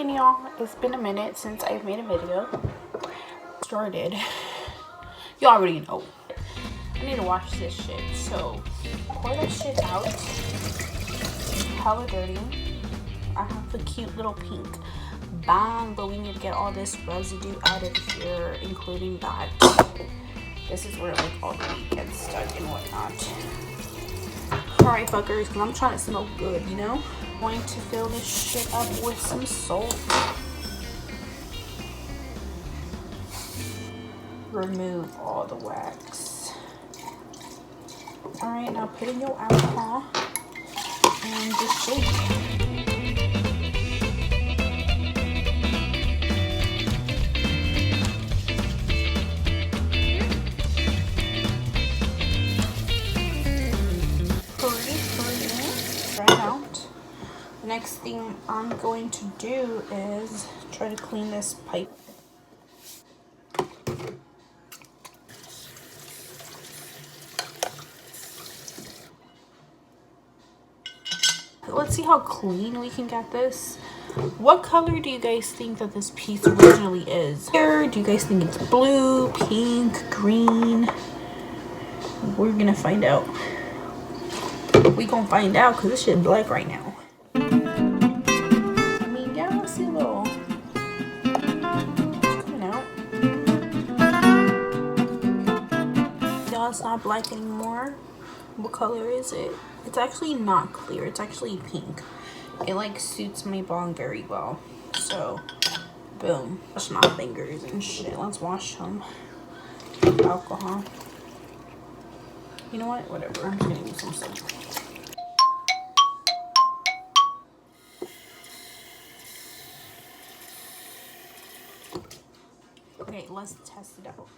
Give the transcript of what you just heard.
again, y'all. It's been a minute since I've made a video. Started. You already know. I need to wash this shit. So, pour that shit out. Hella dirty. I have the cute little pink Bong, but we need to get all this residue out of here, including that. This is where like all the meat gets stuck and whatnot. Alright, fuckers, because I'm trying to smell good, you know? I'm going to fill this shit up with some salt. Remove all the wax. Alright, now put in your alcohol and just shake. Out. The next thing I'm going to do is try to clean this pipe. Let's see how clean we can get this. What color do you guys think that this piece originally is? Here, do you guys think it's blue, pink, green? We're gonna find out. We gonna find out because this shit black right now. I mean, yeah, I see a little coming out. Y'all, it's not black anymore. What color is it? It's actually not clear. It's actually pink. It like suits my bong very well. So, boom. Wash my fingers and shit. Let's wash some alcohol. You know what? Whatever. I'm just gonna use some soap. Okay, let's test it out.